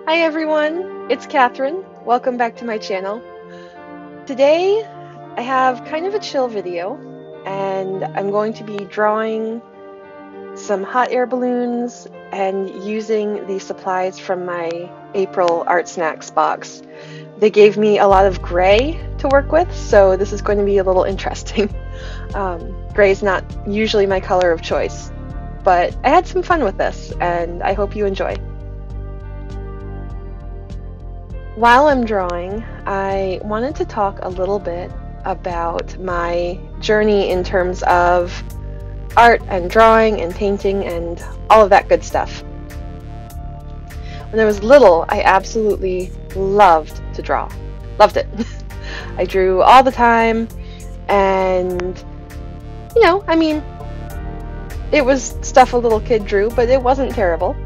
Hi everyone, it's Catherine. Welcome back to my channel. Today I have kind of a chill video and I'm going to be drawing some hot air balloons and using the supplies from my April Art Snacks box. They gave me a lot of gray to work with, so this is going to be a little interesting. Gray is not usually my color of choice, but I had some fun with this and I hope you enjoy. While I'm drawing, I wanted to talk a little bit about my journey in terms of art and drawing and painting and all of that good stuff. When I was little, I absolutely loved to draw. Loved it. I drew all the time and, it was stuff a little kid drew, but it wasn't terrible.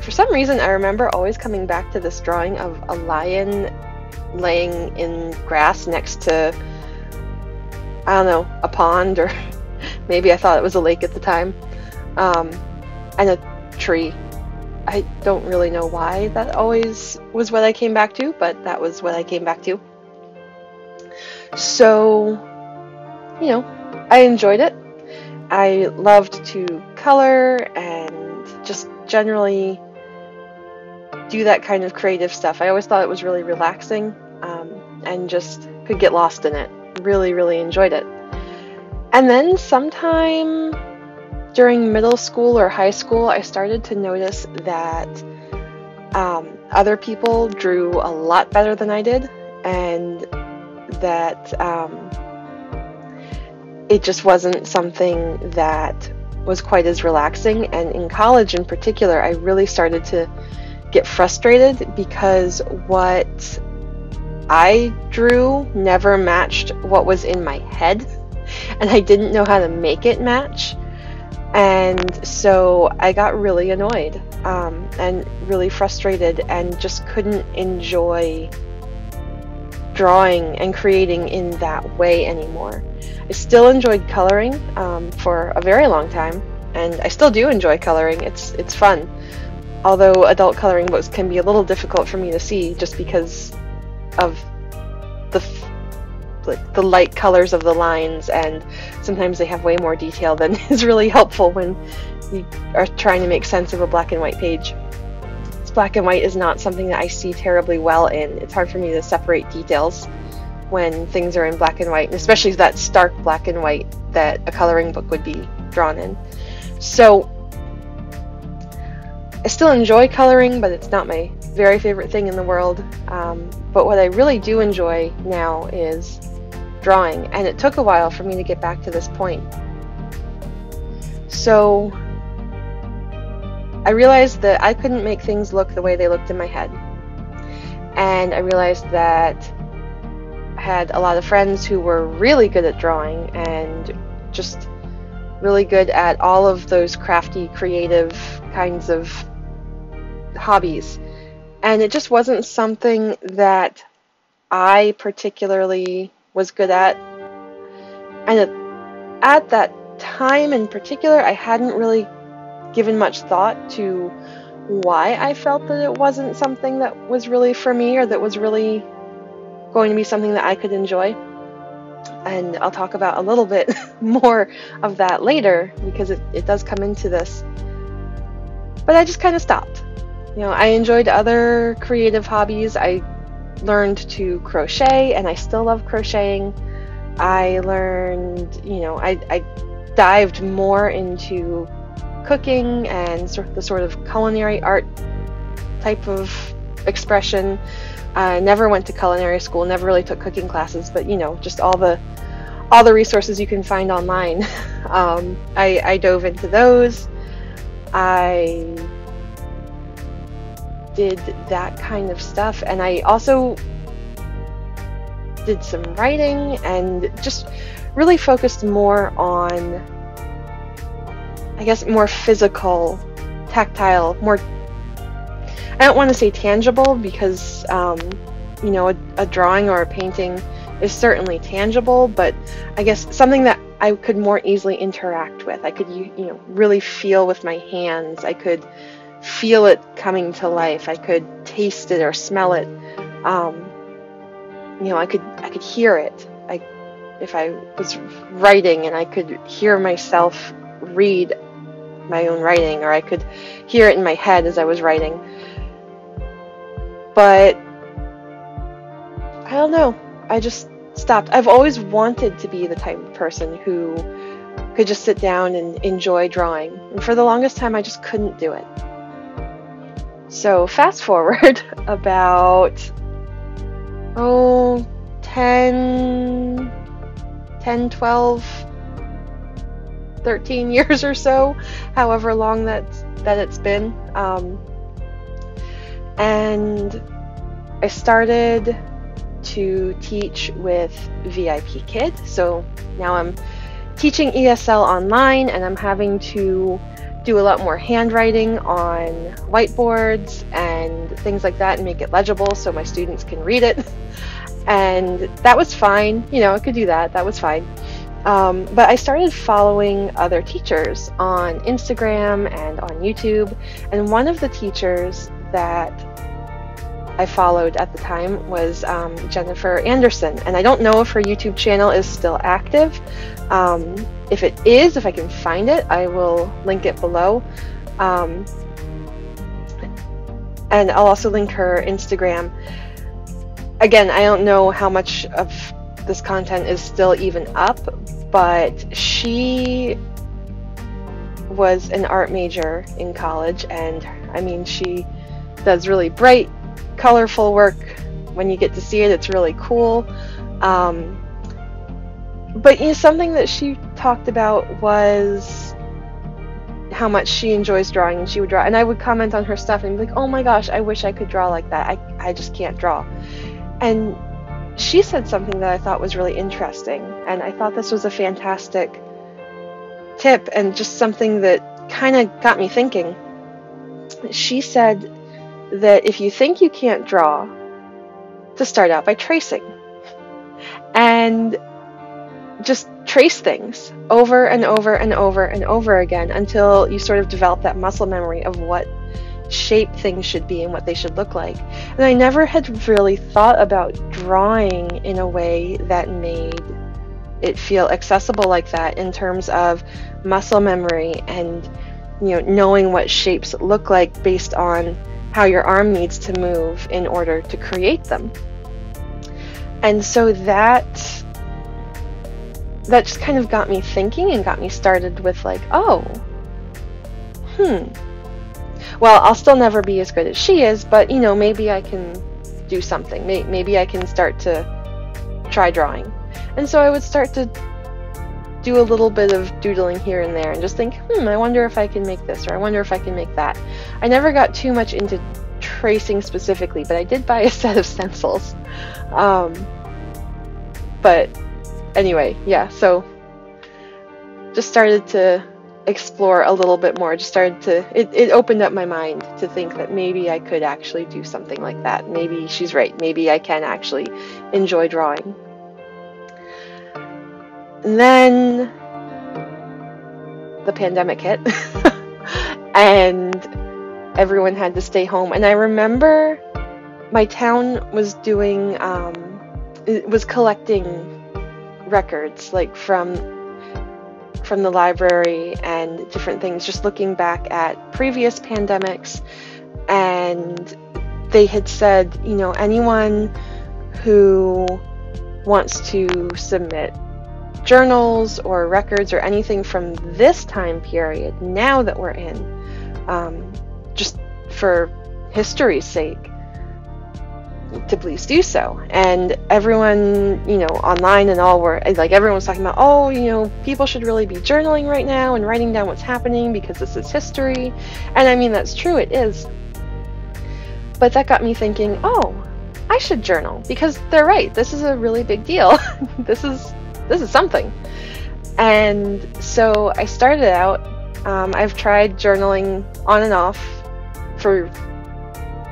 For some reason, I remember always coming back to this drawing of a lion laying in grass next to, I don't know, a pond, or maybe I thought it was a lake at the time, and a tree. I don't really know why that always was what I came back to, but that was what I came back to. So, I enjoyed it. I loved to color and just generally do that kind of creative stuff. I always thought it was really relaxing and just could get lost in it. Really, really enjoyed it. And then sometime during middle school or high school, I started to notice that other people drew a lot better than I did, and that it just wasn't something that was quite as relaxing. And in college in particular, I really started to get frustrated because what I drew never matched what was in my head, and I didn't know how to make it match. And so I got really annoyed and really frustrated and just couldn't enjoy drawing and creating in that way anymore. I still enjoyed coloring for a very long time, and I still do enjoy coloring. It's fun. Although adult coloring books can be a little difficult for me to see just because of the light colors of the lines, and sometimes they have way more detail than is really helpful when you are trying to make sense of a black and white page. This black and white is not something that I see terribly well in. It's hard for me to separate details when things are in black and white, and especially that stark black and white that a coloring book would be drawn in. So I still enjoy coloring, but it's not my very favorite thing in the world. But what I really do enjoy now is drawing, and it took a while for me to get back to this point. So I realized that I couldn't make things look the way they looked in my head. And I realized that I had a lot of friends who were really good at drawing and just really good at all of those crafty, creative kinds of hobbies. And it just wasn't something that I particularly was good at. And at that time in particular, I hadn't really given much thought to why I felt that it wasn't something that was really for me, or that was really going to be something that I could enjoy. And I'll talk about a little bit more of that later, because it does come into this. But I just kind of stopped. I enjoyed other creative hobbies. I learned to crochet, and I still love crocheting. I learned, I dived more into cooking and the sort of culinary art type of expression. I never went to culinary school, never really took cooking classes, but just all the resources you can find online. I dove into those. I did that kind of stuff, and I also did some writing and just really focused more on, I guess, more physical, tactile, more, I don't want to say tangible, because a drawing or a painting is certainly tangible, but I guess something that I could more easily interact with. I could really feel with my hands. I could feel it coming to life. I could taste it or smell it. I could hear it. If I was writing and I could hear myself read my own writing, or I could hear it in my head as I was writing. But I don't know. I just stopped. I've always wanted to be the type of person who could just sit down and enjoy drawing. And for the longest time, I just couldn't do it. So fast forward about 10, 12, 13 years or so, however long that it's been. And I started to teach with VIP Kid. So now I'm teaching ESL online, and I'm having to do a lot more handwriting on whiteboards and things like that and make it legible so my students can read it. And that was fine. I could do that. That was fine. But I started following other teachers on Instagram and on YouTube. And one of the teachers that I followed at the time was Jennifer Anderson. And I don't know if her YouTube channel is still active. If it is, if I can find it, I will link it below. And I'll also link her Instagram. Again, I don't know how much of this content is still even up, but she was an art major in college, and I mean, she does really bright, colorful work. When you get to see it, it's really cool. But something that she talked about was how much she enjoys drawing, and she would draw, and I would comment on her stuff and be like, oh my gosh, I wish I could draw like that. I just can't draw. And she said something that I thought was really interesting, and I thought this was a fantastic tip and just something that kind of got me thinking. She said that if you think you can't draw, to start out by tracing. And just trace things over and over and over and over again until you sort of develop that muscle memory of what shape things should be and what they should look like. And I never had really thought about drawing in a way that made it feel accessible like that, in terms of muscle memory and knowing what shapes look like based on how your arm needs to move in order to create them. And so that just kind of got me thinking and got me started with like, well, I'll still never be as good as she is, but maybe I can do something. Maybe I can start to try drawing. And so I would start to do a little bit of doodling here and there and just think, I wonder if I can make this, or I wonder if I can make that. I never got too much into tracing specifically, but I did buy a set of stencils. But anyway, yeah, so just started to explore a little bit more. Just started to, it opened up my mind to think that maybe I could actually do something like that. Maybe she's right. Maybe I can actually enjoy drawing. And then the pandemic hit and everyone had to stay home. And I remember my town was doing, it was collecting records, like from the library and different things, just looking back at previous pandemics. And they had said, anyone who wants to submit journals or records or anything from this time period, now that we're in, just for history's sake, to please do so. And everyone, online and all, were like, everyone was talking about, people should really be journaling right now and writing down what's happening because this is history. And I mean, that's true, it is. But that got me thinking, I should journal, because they're right. This is a really big deal. This is something. And so I started out. I've tried journaling on and off for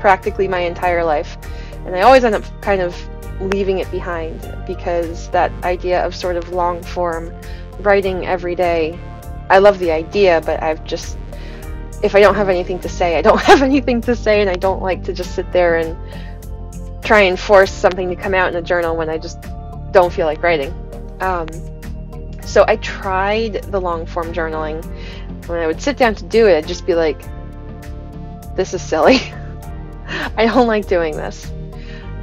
practically my entire life. And I always end up kind of leaving it behind, because that idea of sort of long form writing every day, I love the idea, but if I don't have anything to say, I don't have anything to say, and I don't like to just sit there and try and force something to come out in a journal when I just don't feel like writing. So I tried the long form journaling. When I would sit down to do it, I'd just be like, this is silly. I don't like doing this.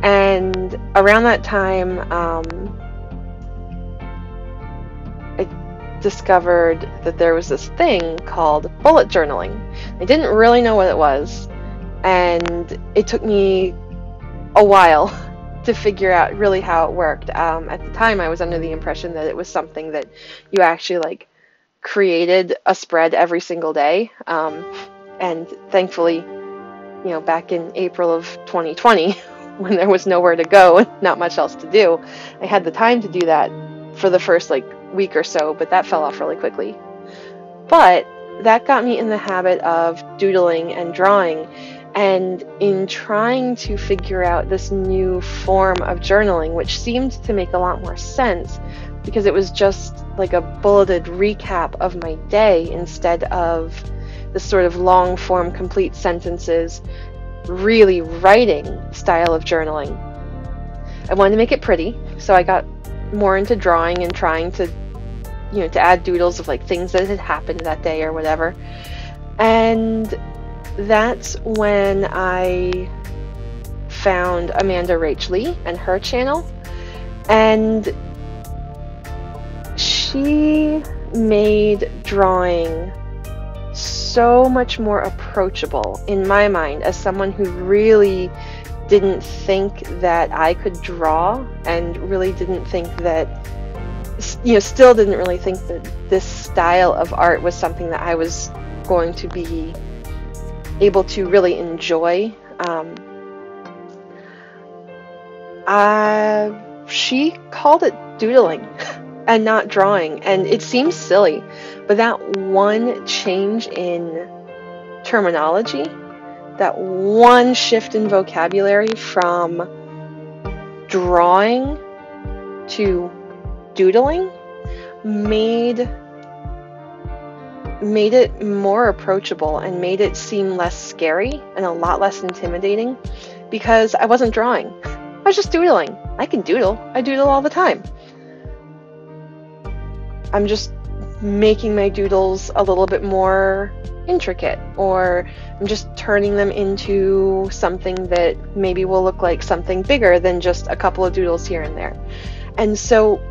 And around that time, I discovered that there was this thing called bullet journaling. I didn't really know what it was, and it took me a while to figure out really how it worked. At the time, I was under the impression that it was something that you actually like created a spread every single day. And thankfully, you know, back in April of 2020, when there was nowhere to go and not much else to do, I had the time to do that for the first like week or so, but that fell off really quickly. But that got me in the habit of doodling and drawing. And in trying to figure out this new form of journaling, which seemed to make a lot more sense because it was just like a bulleted recap of my day instead of this sort of long form, complete sentences, really writing style of journaling. I wanted to make it pretty, so I got more into drawing and trying to, you know, to add doodles of like things that had happened that day or whatever. And that's when I found Amanda Rachley and her channel, and she made drawing so much more approachable in my mind as someone who really didn't think that I could draw, and really didn't think that, you know, still didn't really think that this style of art was something that I was going to be able to really enjoy. She called it doodling and not drawing, and it seems silly, but that one change in terminology, that one shift in vocabulary from drawing to doodling made it more approachable and made it seem less scary and a lot less intimidating, because I wasn't drawing. I was just doodling. I can doodle. I doodle all the time. I'm just making my doodles a little bit more intricate, or I'm just turning them into something that maybe will look like something bigger than just a couple of doodles here and there. And so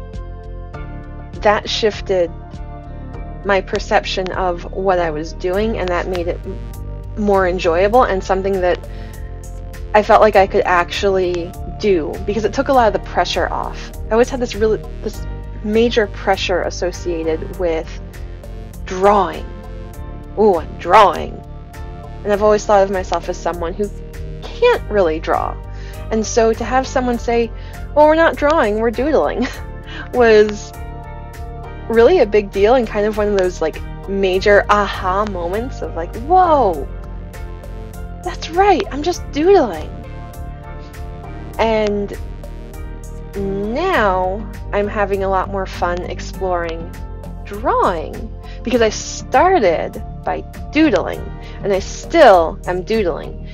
that shifted my perception of what I was doing, and that made it more enjoyable and something that I felt like I could actually do, because it took a lot of the pressure off. I always had this major pressure associated with drawing. Ooh, I'm drawing. And I've always thought of myself as someone who can't really draw. And so to have someone say, well, we're not drawing, we're doodling, was really a big deal, and kind of one of those like major aha moments of like, whoa, that's right, I'm just doodling. And now I'm having a lot more fun exploring drawing, because I started by doodling and I still am doodling.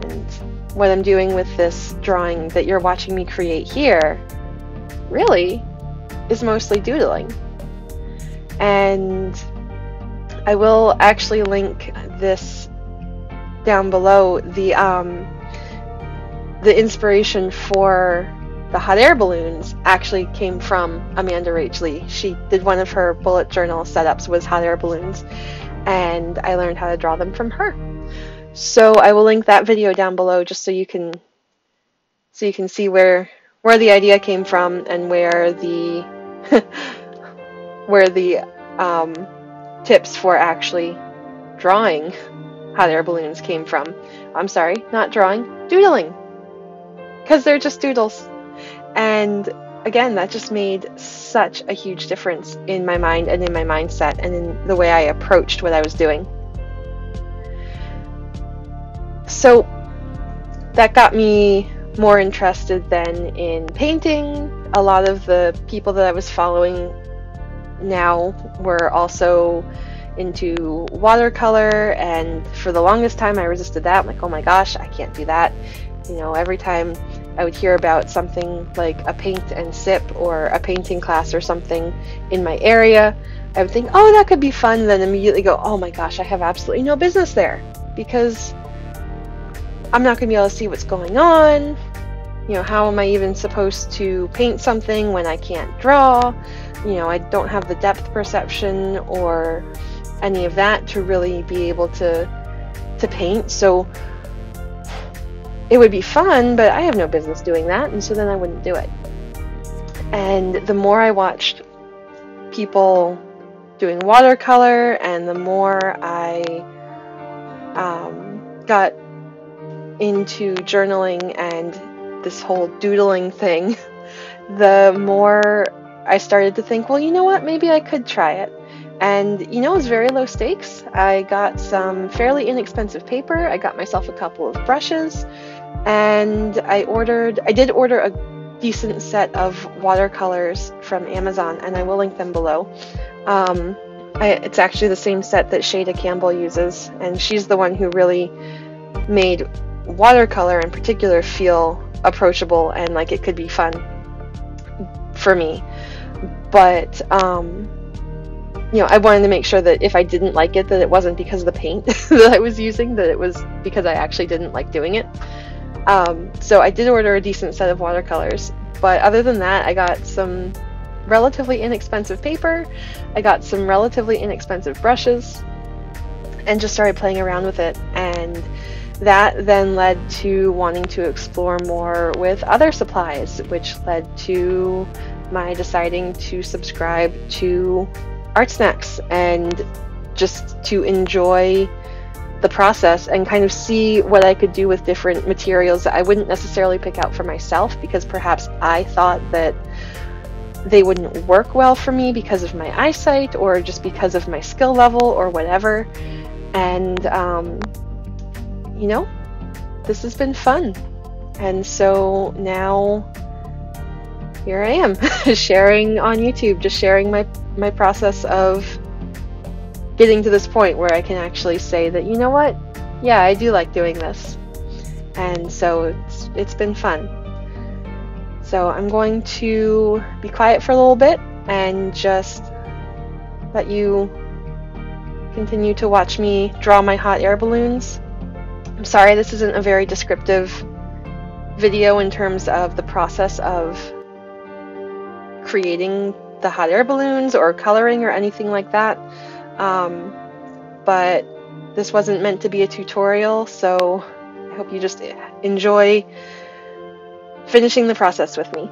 And what I'm doing with this drawing that you're watching me create here really is mostly doodling. And I will actually link this down below. The inspiration for the hot air balloons actually came from Amanda Rachley. She did one of her bullet journal setups was hot air balloons, and I learned how to draw them from her. So I will link that video down below just so you can see where the idea came from and where the where the tips for actually drawing hot air balloons came from. I'm sorry, not drawing, doodling, because they're just doodles. And again, that just made such a huge difference in my mind and in my mindset and in the way I approached what I was doing. So that got me more interested then in painting. A lot of the people that I was following now were also into watercolor, and for the longest time I resisted that. I'm like, oh my gosh, I can't do that. You know, every time I would hear about something like a paint and sip or a painting class or something in my area, I would think, oh, that could be fun, then immediately go, oh my gosh, I have absolutely no business there, because I'm not going to be able to see what's going on. You know, how am I even supposed to paint something when I can't draw? You know, I don't have the depth perception or any of that to really be able to paint. So it would be fun, but I have no business doing that, and so then I wouldn't do it. And the more I watched people doing watercolor, and the more I got into journaling and this whole doodling thing, the more I started to think, well, you know what, maybe I could try it. And you know, it was very low stakes. I got some fairly inexpensive paper, I got myself a couple of brushes, and I did order a decent set of watercolors from Amazon, and I will link them below. It's actually the same set that Shada Campbell uses, and she's the one who really made watercolor in particular feel approachable and like it could be fun for me. But you know, I wanted to make sure that if I didn't like it, that it wasn't because of the paint that I was using, that it was because I actually didn't like doing it. So I did order a decent set of watercolors, but other than that, I got some relatively inexpensive paper, I got some relatively inexpensive brushes, and just started playing around with it. And that then led to wanting to explore more with other supplies, which led to my deciding to subscribe to Art Snacks and just to enjoy the process and kind of see what I could do with different materials that I wouldn't necessarily pick out for myself, because perhaps I thought that they wouldn't work well for me because of my eyesight or just because of my skill level or whatever. And you know, this has been fun, and so now here I am sharing on YouTube, just sharing my process of getting to this point where I can actually say that, you know what, yeah, I do like doing this. And so it's been fun. So I'm going to be quiet for a little bit and just let you continue to watch me draw my hot air balloons. I'm sorry this isn't a very descriptive video in terms of the process of creating the hot air balloons or coloring or anything like that. But this wasn't meant to be a tutorial, so I hope you just enjoy finishing the process with me.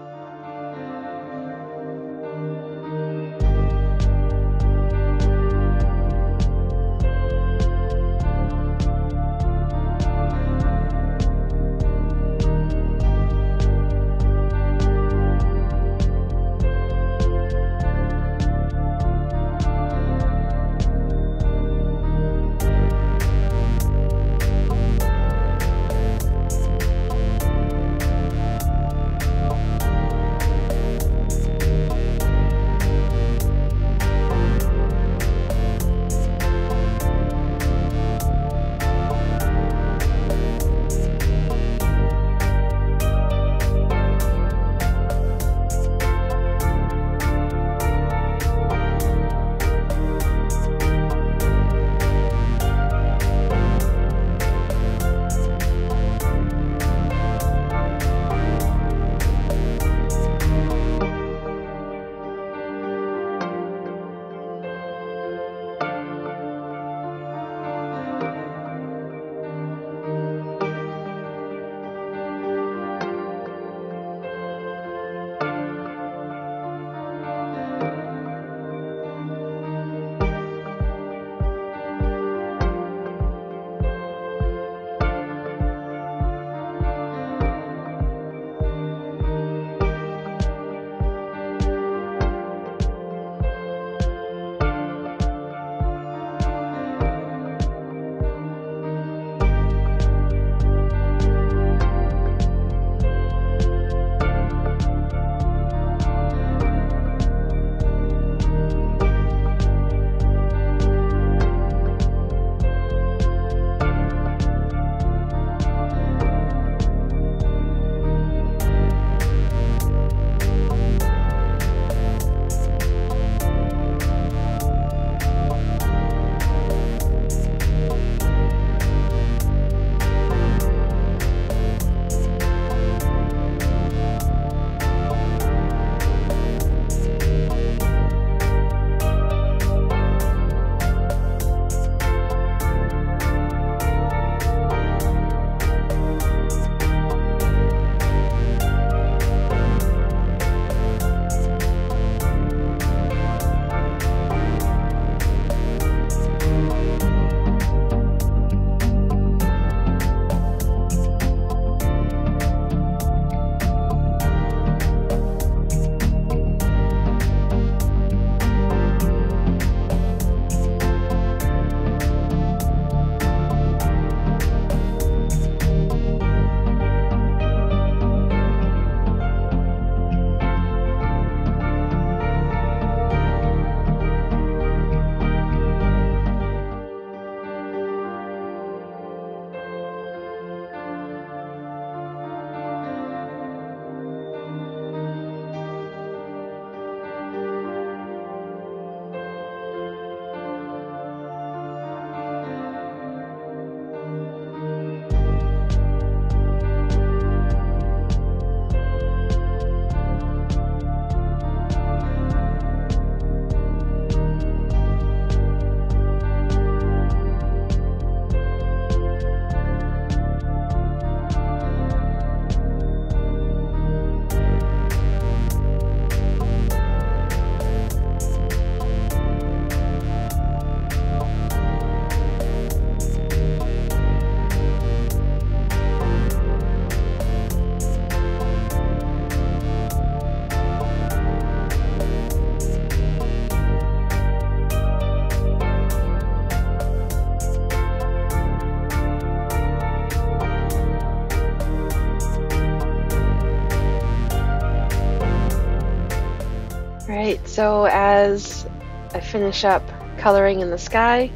Alright, so as I finish up coloring in the sky,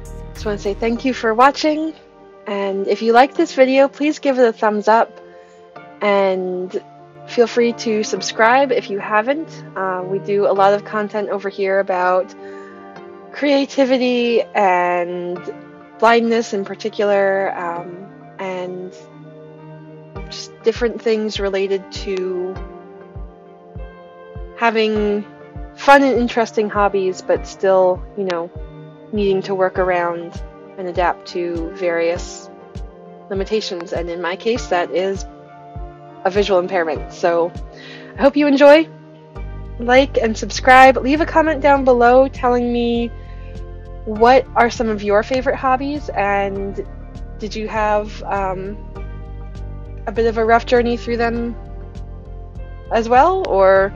I just want to say thank you for watching, and if you like this video, please give it a thumbs up, and feel free to subscribe if you haven't. We do a lot of content over here about creativity and blindness in particular, and just different things related to having fun and interesting hobbies, but still, you know, needing to work around and adapt to various limitations. And in my case, that is a visual impairment. So I hope you enjoy. Like and subscribe. Leave a comment down below telling me what are some of your favorite hobbies, and did you have a bit of a rough journey through them as well, or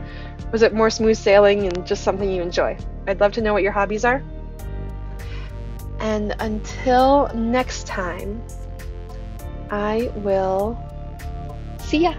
was it more smooth sailing and just something you enjoy? I'd love to know what your hobbies are. And until next time, I will see ya.